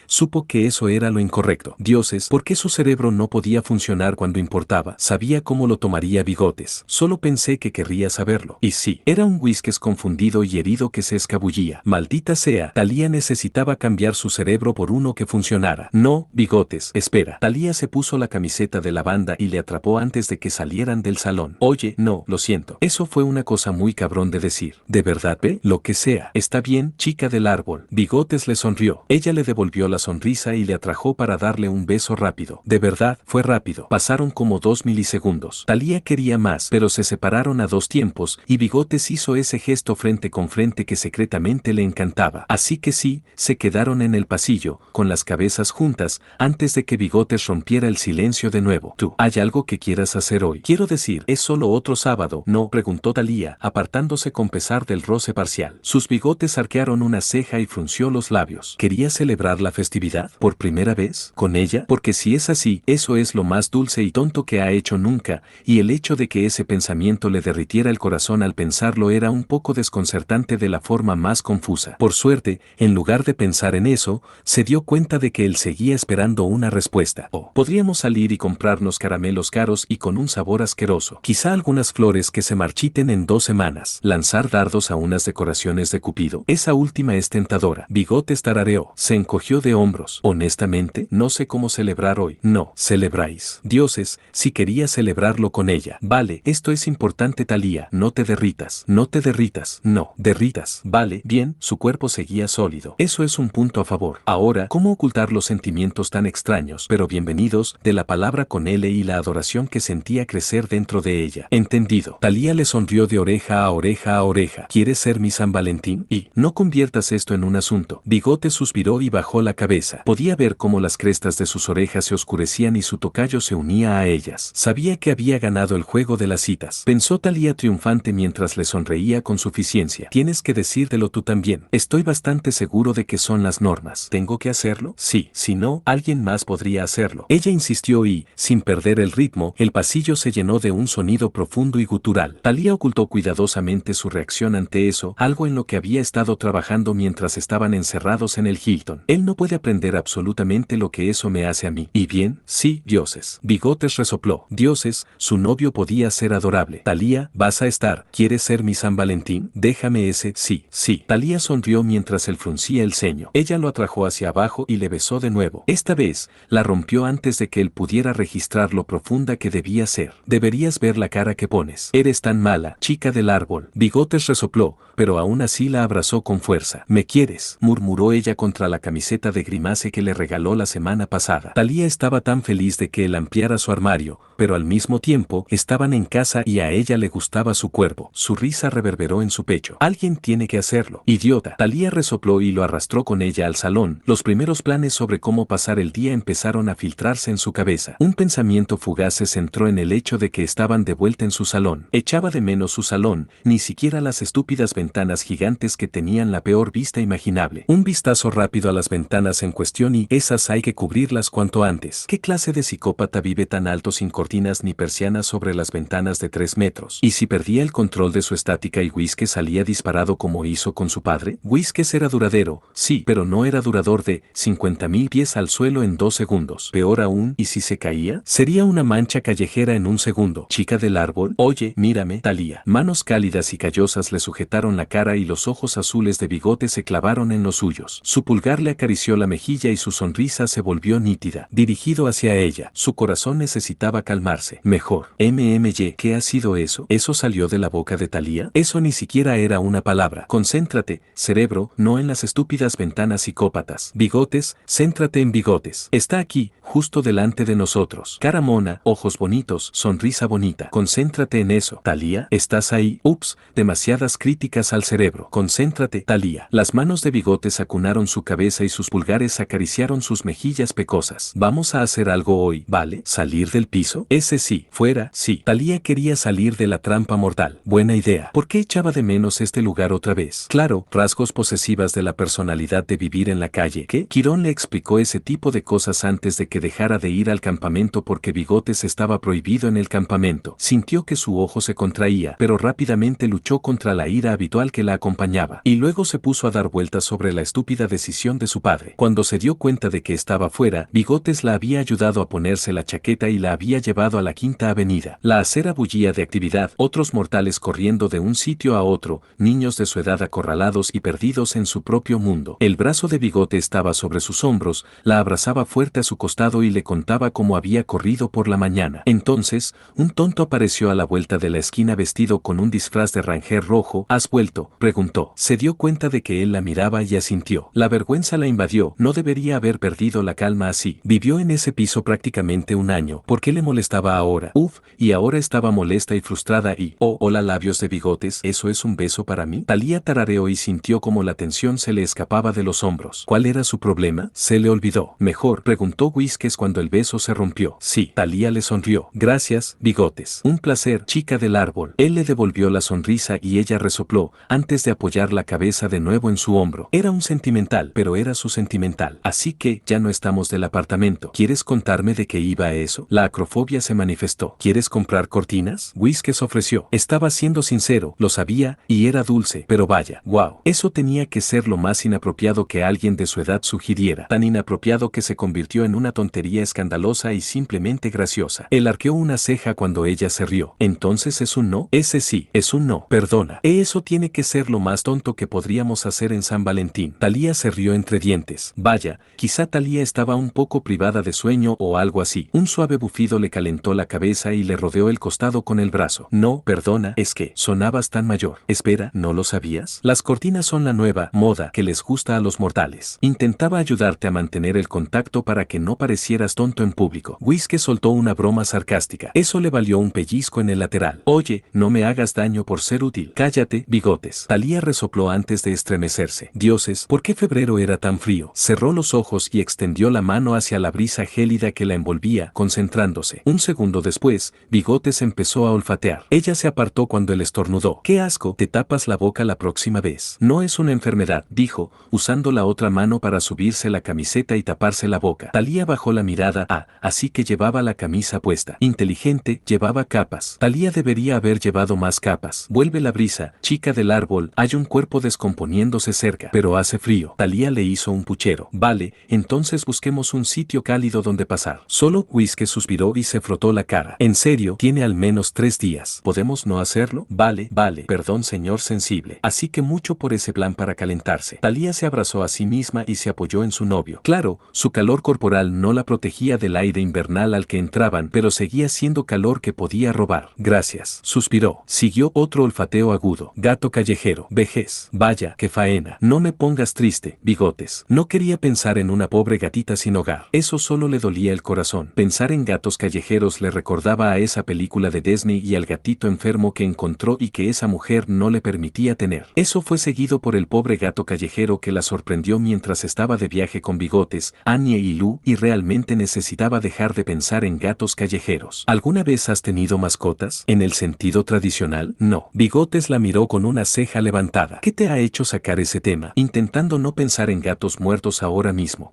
Speaker 2: supo que eso era lo incorrecto. Dioses, ¿por qué su cerebro no podía funcionar cuando importaba? Sabía cómo lo tomaría Bigotes. Solo pensé que querría saberlo. Y sí, era un Whiskers confundido y herido que se escabullía. Maldita sea, Thalía necesitaba cambiar su cerebro por uno que funcionara. No, Bigotes, espera. Thalía se puso la camiseta de la banda y le atrapó antes de que salieran del salón. Oye, no, lo siento. Eso fue una cosa muy cabrón de decir. ¿De verdad, ve? Lo que sea. Está bien, chica del árbol. Bigotes le sonrió. Ella le devolvió la sonrisa y le atrajo para darle un beso rápido. De verdad, fue rápido. Pasaron como 2 milisegundos. Thalía quería más, pero se separaron a 2 tiempos, y Bigotes hizo ese gesto frente con frente que secretamente le encantaba. Así que sí, se quedaron en el pasillo, con las cabezas juntas, antes de que Bigotes rompiera el silencio de nuevo. ¿Tú, hay algo que quieras hacer hoy? Quiero decir, ¿es solo otro sábado? No, preguntó Thalía, apartándose con pesar del roce parcial. Sus bigotes arquearon una ceja y frunció los labios. ¿Quería celebrar la festividad? ¿Por primera vez? ¿Con ella? Porque si es así, eso es lo más dulce y tonto que ha hecho nunca, y el hecho de que ese pensamiento le derritiera el corazón al pensarlo era un poco desconcertante de la forma más confusa. Por suerte, en lugar de pensar en eso, se dio cuenta de que él seguía esperando una respuesta. Oh, podríamos salir y comprarnos caramelos caros y con un sabor asqueroso. Quizá algunas flores que se marchiten en 2 semanas. Lanzar dardos a unas decoraciones de Cupido. Esa última es tentadora. Bigotes tarareó. Se encogió de hombros. Honestamente, no sé cómo celebrar hoy. No, celebráis. Dioses, si quería celebrarlo con ella. Vale, esto es importante, Thalía. No te derritas. No te derritas. No, derritas. Vale, bien, su cuerpo seguía sólido. Eso es un punto a favor. Ahora, ¿cómo ocultar los sentimientos tan extraños, pero bienvenidos, de la palabra con L y la adoración que sentía crecer dentro de ella? Entendido. Thalía le sonrió de oreja a oreja a oreja. ¿Quieres ser mi San Valentín? Y, no conviertas esto en un asunto. Bigote suspiró y bajó la cabeza. Podía ver cómo las crestas de sus orejas se oscurecían y su tocayo se unía a ellas. Sabía que había ganado el juego de las citas. Pensó Thalía triunfante mientras le sonreía con suficiencia. Tienes que decírtelo tú también. Estoy bastante seguro de que son las normas. ¿Tengo que hacerlo? Sí, Si no, alguien más podría hacerlo. Ella insistió y, sin perder el ritmo, el pasillo se llenó de un sonido profundo y gutural. Thalía ocultó cuidadosamente su reacción ante eso, algo en lo que había estado trabajando mientras estaban encerrados en el Hilton. Él no puede aprender absolutamente lo que eso me hace a mí. ¿Y bien? Sí, dioses. Bigotes resopló. Dioses, su novio podía ser adorable. Thalía, ¿vas a estar? ¿Quieres ser mi San Valentín? Déjame ese. Sí, sí. Thalía sonrió mientras él fruncía el ceño. Ella lo atrajo hacia abajo y le besó de nuevo. Esta vez, la rompió antes de que él pudiera registrar lo profunda que debía ser. Deberías ver la cara que pones. Eres tan mala, chica del árbol. Bigotes resopló, pero aún así la abrazó con fuerza. ¿Me quieres?, murmuró ella contra la camiseta de Grimace que le regaló la semana pasada. Thalía estaba tan feliz de que él ampliara su armario, pero al mismo tiempo estaban en casa y a ella le gustaba su cuerpo. Su risa reverberó en su pecho. Alguien tiene que hacerlo. Idiota. Thalía resopló y lo arrastró con ella al salón. Los primeros planes sobre cómo pasar el día empezaron a filtrarse en su cabeza. Un pensamiento fugaz se centró en el hecho de que estaban de vuelta en su salón. Echaba de menos su salón, ni siquiera las estúpidas ventanas gigantes que tenían la peor vista imaginable. Un vistazo rápido a las ventanas en cuestión y esas hay que cubrirlas cuanto antes. ¿Qué clase de psicópata vive tan alto sin cortinas ni persianas sobre las ventanas de 3 metros? ¿Y si perdía el control de su estática y Whiskers salía disparado como hizo con su padre? Whiskers era duradero, sí, pero no era durador de 50.000 pies al suelo en 2 segundos. Peor aún, ¿y si se caía? Sería una mancha callejera en un segundo. Chica del árbol, oye, mírame, Thalía. Manos cálidas y callosas le sujetaron la cara y los ojos azules de Bigote se clavaron en los suyos. Su pulgar le acarició la mejilla y su sonrisa se volvió nítida. Dirigido hacia ella, su corazón necesitaba calmarse. Mejor. MMY, ¿qué ha sido eso? ¿Eso salió de la boca de Thalía? Eso ni siquiera era una palabra. Concéntrate, cerebro, no en las estúpidas ventanas psicópatas. Bigotes, céntrate en Bigotes. Está aquí, justo delante de nosotros. Cara mona, ojos bonitos, sonrisa bonita. Concéntrate en eso. Thalía, ¿estás ahí? Ups, demasiadas críticas al cerebro. Concéntrate, Thalía. Las manos de Bigotes acunaron su cabeza y sus pulgares acariciaron sus mejillas pecosas. Vamos a hacer algo hoy, ¿vale? ¿Salir del piso? Ese sí. Fuera, sí. Thalía quería salir de la trampa mortal. Buena idea. ¿Por qué echaba de menos este lugar otra vez? Claro, rasgos posesivas de la personalidad de vivir en la calle. ¿Qué? Quirón le explicó ese tipo de cosas antes de que dejara de ir al campamento porque Bigotes estaba prohibido en el campamento. Sintió que su ojo se contraía, pero rápidamente luchó contra la ira habitual que la acompañaba, y luego se puso a dar vueltas sobre la estúpida decisión de su padre. Cuando se dio cuenta de que estaba fuera, Bigotes la había ayudado a ponerse la chaqueta y la había llevado a la Quinta Avenida. La acera bullía de actividad, otros mortales corriendo de un sitio a otro, niños de su edad acorralados y perdidos en su propio mundo. El brazo de Bigote estaba sobre sus hombros, la abrazaba fuerte a su costado y le contaba cómo había corrido por la mañana. Entonces, un tonto apareció a la vuelta de la esquina vestido con un disfraz de ranger rojo. ¿Has vuelto?, preguntó. Se dio cuenta de que él la miraba y asintió. La vergüenza la invadió. No debería haber perdido la calma así. Vivió en ese piso prácticamente un año. ¿Por qué le molestaba ahora? Y ahora estaba molesta y frustrada y, hola labios de Bigotes, ¿eso es un beso para mí? Thalía tarareó y sintió como la tensión se le escapaba de los hombros. ¿Cuál era su problema? Se le olvidó. Mejor, preguntó Whiskers cuando el beso se rompió. Sí, Thalía le sonrió. Gracias, Bigotes. Un placer, chica del árbol. Él le devolvió la sonrisa y ella resopló, antes de apoyar la cabeza de nuevo en su hombro. Era un sentimental, pero era su sentimental. Así que, ya no estamos del apartamento. ¿Quieres contarme de qué iba eso? La acrofobia se manifestó. ¿Quieres comprar cortinas? Whiskers ofreció. Estaba siendo sincero, lo sabía, y era dulce, pero vaya, wow. Eso tenía que ser lo más inapropiado que alguien de su edad sugiriera. Tan inapropiado que se convirtió en una tontería escandalosa y simplemente graciosa. Él arqueó una ceja cuando ella se rió. ¿Entonces es un no? Ese sí, es un no. Perdona. Eso tiene que ser lo más tonto que podríamos hacer en San Valentín. Thalía se rió entre dientes. Vaya, quizá Thalía estaba un poco privada de sueño o algo así. Un suave bufido le calentó la cabeza y le rodeó el costado con el brazo. No, perdona, es que sonabas tan mayor. Espera, ¿no lo sabías? Las cortinas son la nueva moda que les gusta a los mortales. Intentaba ayudarte a mantener el contacto para que no parecieras tonto en público. Whiskers soltó una broma sarcástica. Eso le valió un pellizco en el lateral. Oye, no me hagas daño por ser útil. Cállate, Bigotes. Thalía resopló antes de estremecerse. Dioses, ¿por qué febrero era tan frío? Cerró los ojos y extendió la mano hacia la brisa gélida que la envolvía, concentrándose. Un segundo después, Bigotes empezó a olfatear. Ella se apartó cuando él estornudó. ¡Qué asco! Te tapas la boca la próxima vez. No es una enfermedad, dijo, usando la otra mano para subirse la camiseta camiseta y taparse la boca. Thalía bajó la mirada. Así que llevaba la camisa puesta. Inteligente, llevaba capas. Thalía debería haber llevado más capas. Vuelve la brisa, chica del árbol, hay un cuerpo descomponiéndose cerca, pero hace frío. Thalía le hizo un puchero. Vale, entonces busquemos un sitio cálido donde pasar. Solo Whiskey suspiró y se frotó la cara. En serio, tiene al menos 3 días. ¿Podemos no hacerlo? Vale, perdón señor sensible. Así que mucho por ese plan para calentarse. Thalía se abrazó a sí misma y se apoyó en su novio. Claro, su calor corporal no la protegía del aire invernal al que entraban, pero seguía siendo calor que podía robar. Gracias, suspiró. Siguió otro olfateo agudo. Gato callejero. Vejez. Vaya, qué faena. No me pongas triste, Bigotes. No quería pensar en una pobre gatita sin hogar. Eso solo le dolía el corazón. Pensar en gatos callejeros le recordaba a esa película de Disney y al gatito enfermo que encontró y que esa mujer no le permitía tener. Eso fue seguido por el pobre gato callejero que la sorprendió mientras estaba de viaje con Bigotes, Annie y Lou, y realmente necesitaba dejar de pensar en gatos callejeros. ¿Alguna vez has tenido mascotas? ¿En el sentido tradicional? No. Bigotes la miró con una ceja levantada. ¿Qué te ha hecho sacar ese tema? Intentando no pensar en gatos muertos ahora mismo.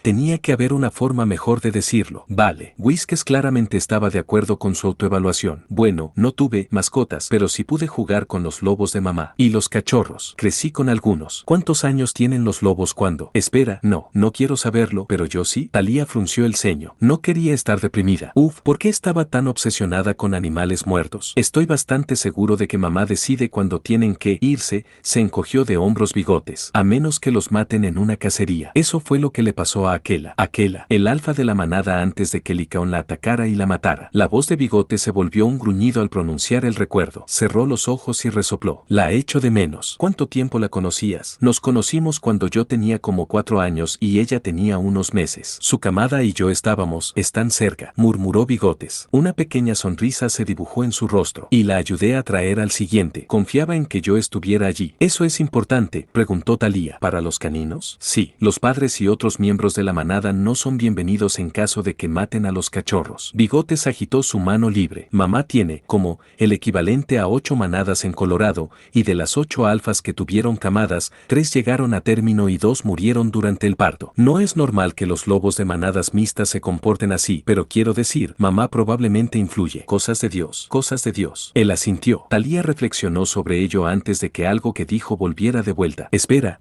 Speaker 2: Tenía que haber una forma mejor de decirlo. Vale. Whiskers claramente estaba de acuerdo con su autoevaluación. Bueno, no tuve mascotas, pero sí pude jugar con los lobos de mamá. Y los cachorros. Crecí con algunos. ¿Cuántos años tienen los lobos cuando? Espera, no quiero saberlo, pero yo sí. Thalía frunció el ceño. No quería estar deprimida. ¿Por qué estaba tan obsesionada con animales muertos? Estoy bastante seguro de que mamá decide cuando tienen que irse, se encogió de hombros Bigotes. A menos que los maten en una cacería. Eso fue lo que le pasó a Aquela, el alfa de la manada antes de que Licaón la atacara y la matara. La voz de Bigotes se volvió un gruñido al pronunciar el recuerdo. Cerró los ojos y resopló. La echo de menos. ¿Cuánto tiempo la conocías? Nos conocimos cuando yo tenía como 4 años y ella tenía unos meses. Su camada y yo están cerca, murmuró Bigotes. Una pequeña sonrisa se dibujó en su rostro. Y la ayudé a traer al siguiente. Confiaba en que yo estuviera allí. ¿Eso es importante?, preguntó Thalía. ¿Para los caninos? Sí. Los padres y otros miembros de la manada no son bienvenidos en caso de que maten a los cachorros. Bigotes agitó su mano libre. Mamá tiene, como, el equivalente a 8 manadas en Colorado, y de las 8 alfas que tuvieron camadas, 3 llegaron a término y 2 murieron durante el parto. No es normal que los lobos de manadas mixtas se comporten así, pero quiero decir, mamá probablemente influye. Cosas de Dios. Cosas de Dios. Él asintió. Thalía reflexionó sobre ello antes de que algo que dijo volviera de vuelta. Espera.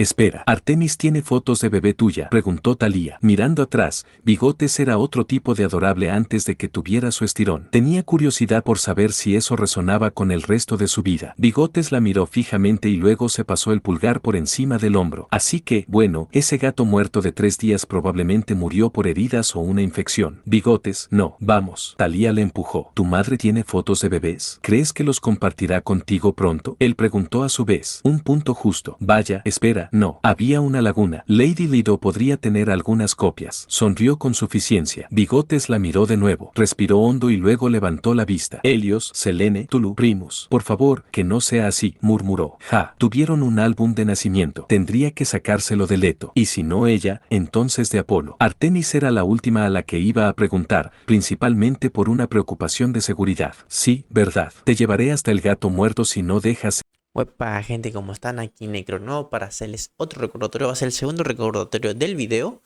Speaker 2: ¿Artemis tiene fotos de bebé tuya?, preguntó Thalía. Mirando atrás, Bigotes era otro tipo de adorable antes de que tuviera su estirón. Tenía curiosidad por saber si eso resonaba con el resto de su vida. Bigotes la miró fijamente y luego se pasó el pulgar por encima del hombro. Así que, bueno, ese gato muerto de 3 días probablemente murió por heridas o una infección. Bigotes, no, vamos. Thalía le empujó. ¿Tu madre tiene fotos de bebés? ¿Crees que los compartirá contigo pronto? Él preguntó a su vez. Un punto justo. Vaya, espera, no. Había una laguna. Lady Lido podría tener algunas copias. Sonrió con suficiencia. Bigotes la miró de nuevo. Respiró hondo y luego levantó la vista. Helios, Selene, Tulu, Primus. Por favor, que no sea así, murmuró. Tuvieron un álbum de nacimiento. Tendría que sacárselo de Leto. Y si no ella, entonces de Apolo. Artemis era la última a la que iba a preguntar, principalmente por una preocupación de seguridad. Sí, verdad. Te llevaré hasta el gato muerto si no dejas.
Speaker 1: Para gente, como están aquí Necro, ¿no? Para hacerles otro recordatorio, va a ser el segundo recordatorio del video.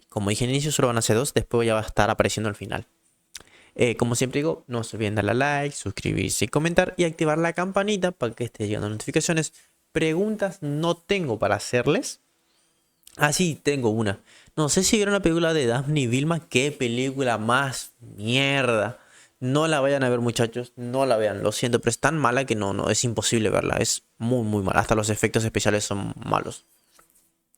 Speaker 1: Como dije al inicio, solo van a ser 2, después ya va a estar apareciendo al final. Como siempre digo, no se olviden darle a like, suscribirse y comentar y activar la campanita para que esté llegando notificaciones. Preguntas no tengo para hacerles. Sí, tengo una. No sé si vieron la película de Daphne y Vilma. Qué película más mierda. No la vayan a ver, muchachos, no la vean, lo siento, pero es tan mala que no, es imposible verla, es muy mala, hasta los efectos especiales son malos.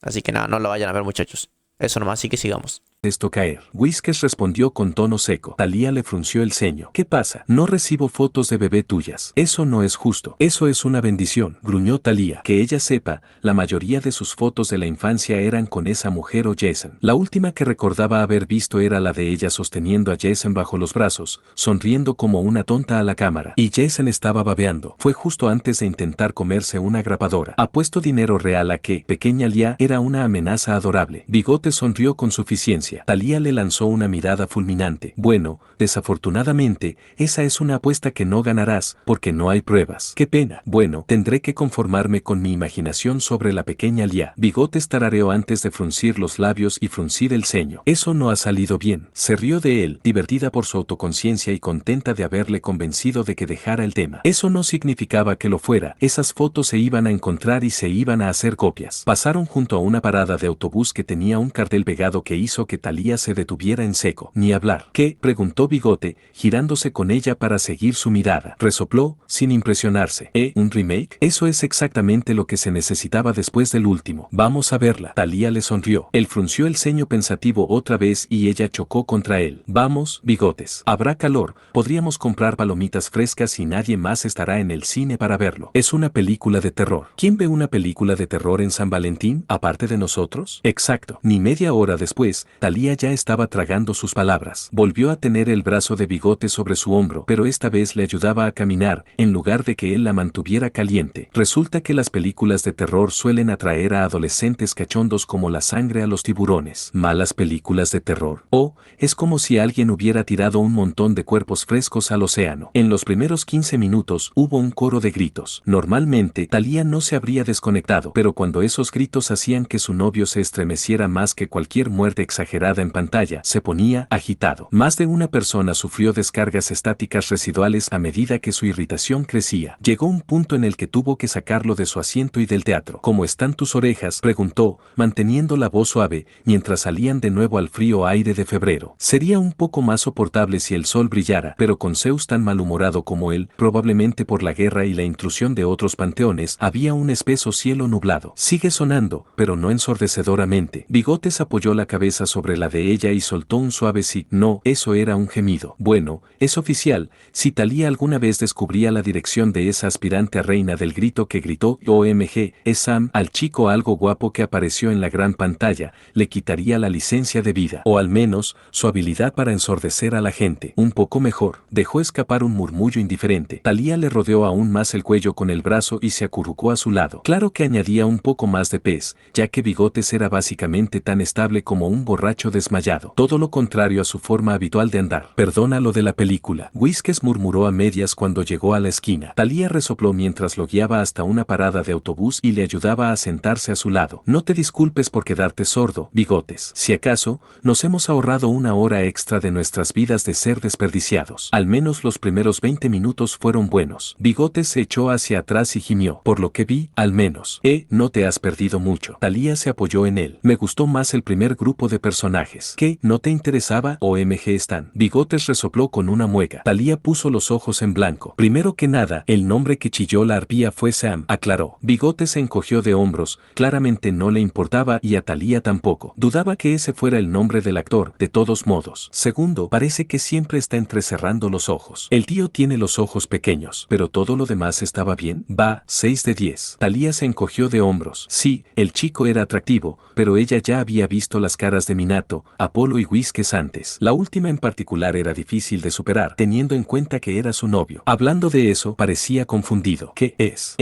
Speaker 1: Así que nada, no la vayan a ver, muchachos. Eso nomás, así que sigamos.
Speaker 2: Esto caer. Whiskers respondió con tono seco. Thalía le frunció el ceño. ¿Qué pasa? No recibo fotos de bebé tuyas. Eso no es justo. Eso es una bendición, gruñó Thalía. Que ella sepa, la mayoría de sus fotos de la infancia eran con esa mujer o Jason. La última que recordaba haber visto era la de ella sosteniendo a Jason bajo los brazos, sonriendo como una tonta a la cámara. Y Jason estaba babeando. Fue justo antes de intentar comerse una grapadora. Apuesto dinero real a que, pequeña Lia era una amenaza adorable. Bigote sonrió con suficiencia. inocencia. Thalía le lanzó una mirada fulminante. Bueno, desafortunadamente, esa es una apuesta que no ganarás, porque no hay pruebas. ¡Qué pena! Bueno, tendré que conformarme con mi imaginación sobre la pequeña Lia. Bigotes tarareó antes de fruncir los labios y fruncir el ceño. Eso no ha salido bien. Se rió de él, divertida por su autoconciencia y contenta de haberle convencido de que dejara el tema. Eso no significaba que lo fuera. Esas fotos se iban a encontrar y se iban a hacer copias. Pasaron junto a una parada de autobús que tenía un cartel pegado que hizo que Thalía se detuviera en seco. Ni hablar. ¿Qué? Preguntó Bigote, girándose con ella para seguir su mirada. Resopló, sin impresionarse. ¿Un remake? Eso es exactamente lo que se necesitaba después del último. Vamos a verla. Thalía le sonrió. Él frunció el ceño pensativo otra vez y ella chocó contra él. Vamos, Bigotes. Habrá calor, podríamos comprar palomitas frescas y nadie más estará en el cine para verlo. Es una película de terror. ¿Quién ve una película de terror en San Valentín, aparte de nosotros? Exacto. Ni media hora después, Thalía ya estaba tragando sus palabras. Volvió a tener el brazo de Bigote sobre su hombro, pero esta vez le ayudaba a caminar, en lugar de que él la mantuviera caliente. Resulta que las películas de terror suelen atraer a adolescentes cachondos como la sangre a los tiburones. ¿Malas películas de terror? Es como si alguien hubiera tirado un montón de cuerpos frescos al océano. En los primeros 15 minutos hubo un coro de gritos. Normalmente, Thalía no se habría desconectado, pero cuando esos gritos hacían que su novio se estremeciera más que cualquier muerte exagerada en pantalla, se ponía agitado. Más de una persona sufrió descargas estáticas residuales a medida que su irritación crecía. Llegó un punto en el que tuvo que sacarlo de su asiento y del teatro. ¿Cómo están tus orejas?, preguntó, manteniendo la voz suave, mientras salían de nuevo al frío aire de febrero. Sería un poco más soportable si el sol brillara, pero con Zeus tan malhumorado como él, probablemente por la guerra y la intrusión de otros panteones, había un espeso cielo nublado. Sigue sonando, pero no ensordecedoramente. Bigotes apoyó la cabeza sobre la de ella y soltó un suave sí. No, eso era un gemido. Bueno, es oficial. Si Thalía alguna vez descubría la dirección de esa aspirante a reina del grito que gritó OMG, es Sam, al chico algo guapo que apareció en la gran pantalla, le quitaría la licencia de vida, o al menos, su habilidad para ensordecer a la gente. Un poco mejor. Dejó escapar un murmullo indiferente. Thalía le rodeó aún más el cuello con el brazo y se acurrucó a su lado. Claro que añadía un poco más de pez, ya que Bigotes era básicamente tan estable como un borracho desmayado. Todo lo contrario a su forma habitual de andar. Perdona lo de la película. Whiskes murmuró a medias cuando llegó a la esquina. Thalía resopló mientras lo guiaba hasta una parada de autobús y le ayudaba a sentarse a su lado. No te disculpes por quedarte sordo, Bigotes. Si acaso, nos hemos ahorrado una hora extra de nuestras vidas de ser desperdiciados. Al menos los primeros 20 minutos fueron buenos. Bigotes se echó hacia atrás y gimió. Por lo que vi, al menos. No te has perdido mucho. Thalía se apoyó en él. Me gustó más el primer grupo de personajes. ¿Qué? ¿No te interesaba? OMG Stan. Bigotes resopló con una mueca. Thalía puso los ojos en blanco. Primero que nada, el nombre que chilló la arpía fue Sam, aclaró. Bigotes se encogió de hombros, claramente no le importaba y a Thalía tampoco. Dudaba que ese fuera el nombre del actor, de todos modos. Segundo, parece que siempre está entrecerrando los ojos. El tío tiene los ojos pequeños, pero todo lo demás estaba bien. Va, 6 de 10. Thalía se encogió de hombros. Sí, el chico era atractivo, pero ella ya había visto las caras de Minato, Apolo y Whiskes antes. La última en particular era difícil de superar, teniendo en cuenta que era su novio. Hablando de eso, parecía confundido. ¿Qué es?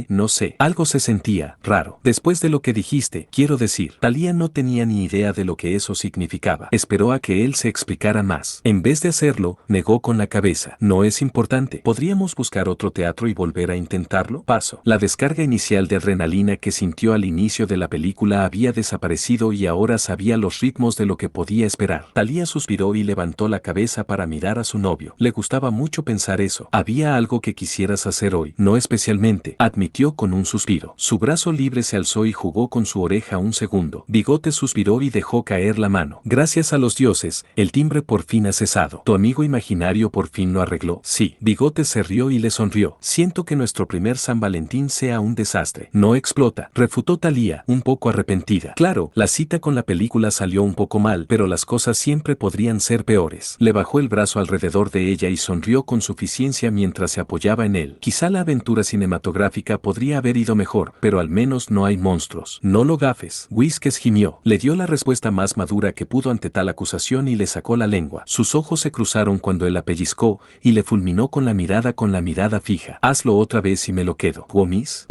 Speaker 2: No sé. Algo se sentía raro. Después de lo que dijiste, quiero decir, Thalía no tenía ni idea de lo que eso significaba. Esperó a que él se explicara más. En vez de hacerlo, negó con la cabeza. No es importante. ¿Podríamos buscar otro teatro y volver a intentarlo? Paso. La descarga inicial de adrenalina que sintió al inicio de la película había desaparecido y ahora sabía los ritmos de lo que podía esperar. Thalía suspiró y levantó la cabeza para mirar a su novio. Le gustaba mucho pensar eso. ¿Había algo que quisieras hacer hoy? No especialmente, admitió con un suspiro. Su brazo libre se alzó y jugó con su oreja un segundo. Bigotes suspiró y dejó caer la mano. Gracias a los dioses, el timbre por fin ha cesado. ¿Tu amigo imaginario por fin lo arregló? Sí. Bigotes se rió y le sonrió. Siento que nuestro primer San Valentín sea un desastre. No explota, refutó Thalía, un poco arrepentida. Claro, la cita con la película salió un poco mal, pero las cosas siempre podrían ser peores. Le bajó el brazo alrededor de ella y sonrió con suficiencia mientras se apoyaba en él. Quizá la aventura cinematográfica podría haber ido mejor, pero al menos no hay monstruos. No lo gafes. Whiskes gimió. Le dio la respuesta más madura que pudo ante tal acusación y le sacó la lengua. Sus ojos se cruzaron cuando él la pellizcó y le fulminó con la mirada fija. Hazlo otra vez y me lo quedo. ¿Womis?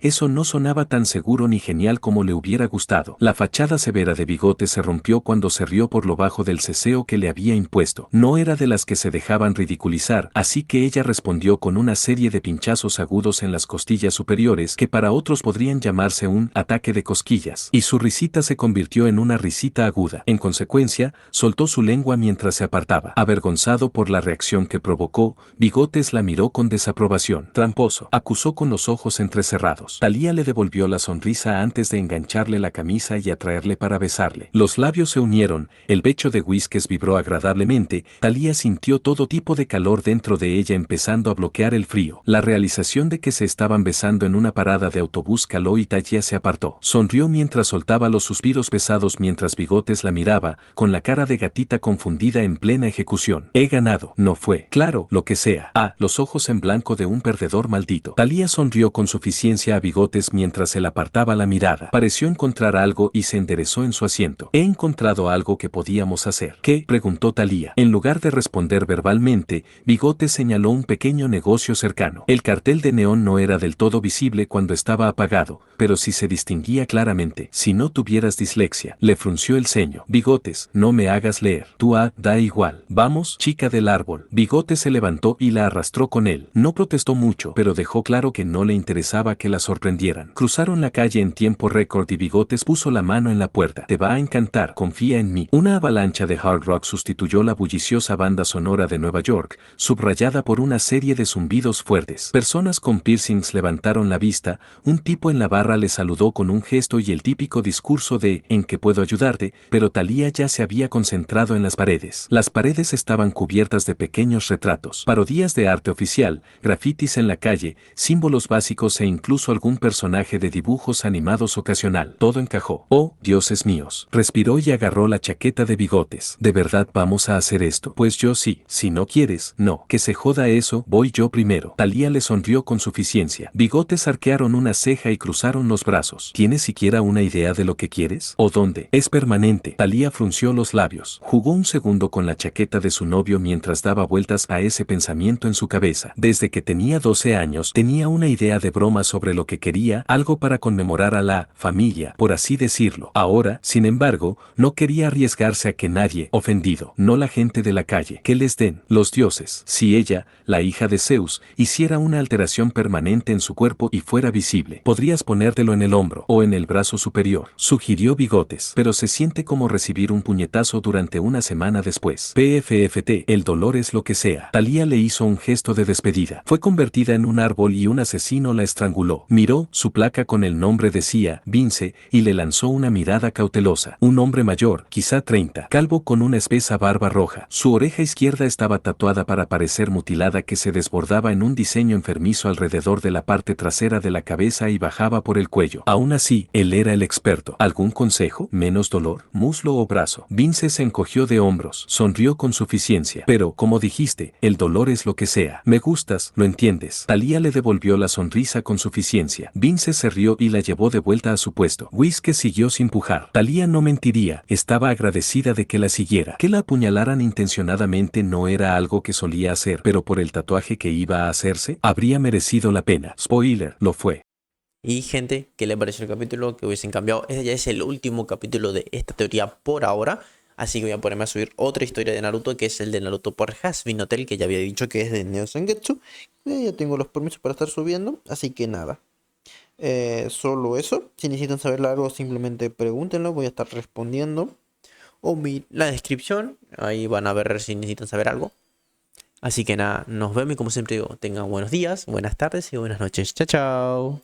Speaker 2: Eso no sonaba tan seguro ni genial como le hubiera gustado. La fachada severa de Bigotes se rompió cuando se rió por lo bajo del ceseo que le había impuesto. No era de las que se dejaban ridiculizar, así que ella respondió con una serie de pinchazos agudos en las costillas superiores que para otros podrían llamarse un ataque de cosquillas, y su risita se convirtió en una risita aguda. En consecuencia, soltó su lengua mientras se apartaba. Avergonzado por la reacción que provocó, Bigotes la miró con desaprobación. Tramposo, acusó con los ojos entrecerrados. Thalía le devolvió la sonrisa antes de engancharle la camisa y atraerle para besarle. Los labios se unieron, el pecho de Whiskers vibró agradablemente, Thalía sintió todo tipo de calor dentro de ella empezando a bloquear el frío. La realización de que se estaban besando en una parada de autobús caló y Thalía se apartó. Sonrió mientras soltaba los suspiros pesados mientras Bigotes la miraba, con la cara de gatita confundida en plena ejecución. He ganado. No fue. Claro, lo que sea. Los ojos en blanco de un perdedor maldito. Thalía sonrió con suficiencia a Bigotes mientras él apartaba la mirada. Pareció encontrar algo y se enderezó en su asiento. He encontrado algo que podíamos hacer. ¿Qué? Preguntó Thalía. En lugar de responder verbalmente, Bigotes señaló un pequeño negocio cercano. El cartel de neón no era del todo visible cuando estaba apagado, pero sí se distinguía claramente. Si no tuvieras dislexia, le frunció el ceño. Bigotes, no me hagas leer. Tú da igual. Vamos, chica del árbol. Bigotes se levantó y la arrastró con él. No protestó mucho, pero dejó claro que no le interesaba que la sorprendieran. Cruzaron la calle en tiempo récord y Bigotes puso la mano en la puerta. Te va a encantar, confía en mí. Una avalancha de hard rock sustituyó la bulliciosa banda sonora de Nueva York, subrayada por una serie de zumbidos fuertes. Personas con piercings levantaron la vista, un tipo en la barra le saludó con un gesto y el típico discurso de ¿en qué puedo ayudarte? Pero Thalía ya se había concentrado en las paredes. Las paredes estaban cubiertas de pequeños retratos, parodías de arte oficial, grafitis en la calle, símbolos básicos e incluso algún personaje de dibujos animados ocasional. Todo encajó. Oh, dioses míos. Respiró y agarró la chaqueta de Bigotes. ¿De verdad vamos a hacer esto? Pues yo sí. Si no quieres, no. Que se joda eso, voy yo primero. Thalía le sonrió con suficiencia. Bigotes arquearon una ceja y cruzaron los brazos. ¿Tienes siquiera una idea de lo que quieres? ¿O dónde? Es permanente. Thalía frunció los labios. Jugó un segundo con la chaqueta de su novio mientras daba vueltas a ese pensamiento en su cabeza. Desde que tenía 12 años, tenía una idea de broma sobre lo que quería, algo para conmemorar a la familia, por así decirlo. Ahora, sin embargo, no quería arriesgarse a que nadie, ofendido, no la gente de la calle, que les den los dioses. Si ella, la hija de Zeus, hiciera una alteración permanente en su cuerpo y fuera visible, podrías ponértelo en el hombro o en el brazo superior, sugirió Bigotes, pero se siente como recibir un puñetazo durante una semana después. PFFT, el dolor es lo que sea. Thalía le hizo un gesto de despedida. Fue convertida en un árbol y un asesino la estranguló. Miró, su placa con el nombre decía Vince, y le lanzó una mirada cautelosa. Un hombre mayor, quizá 30, calvo con una espesa barba roja. Su oreja izquierda estaba tatuada para parecer mutilada que se desbordaba en un diseño enfermizo alrededor de la parte trasera de la cabeza y bajaba por el cuello. Aún así, él era el experto. ¿Algún consejo? ¿Menos dolor? ¿Muslo o brazo? Vince se encogió de hombros. Sonrió con suficiencia. Pero, como dijiste, el dolor es lo que sea. Me gustas, lo entiendes. Thalía le devolvió la sonrisa con suficiencia. Vince se rió y la llevó de vuelta a su puesto. Whiskey siguió sin pujar. Thalía no mentiría, estaba agradecida de que la siguiera. Que la apuñalaran intencionadamente no era algo que solía hacer, pero por el tatuaje que iba a hacerse, habría merecido la pena. Spoiler, lo fue.
Speaker 1: Y gente, ¿qué le pareció el capítulo? Que hubiesen cambiado. Este ya es el último capítulo de esta teoría por ahora. Así que voy a ponerme a subir otra historia de Naruto, que es el de Naruto por Hazbin Hotel, que ya había dicho que es de Neo Zangetsu. Ya tengo los permisos para estar subiendo, así que nada. Solo eso. Si necesitan saber algo, simplemente pregúntenlo, voy a estar respondiendo. O la descripción, ahí van a ver si necesitan saber algo. Así que nada, nos vemos y como siempre digo, tengan buenos días, buenas tardes y buenas noches. Chao, chao.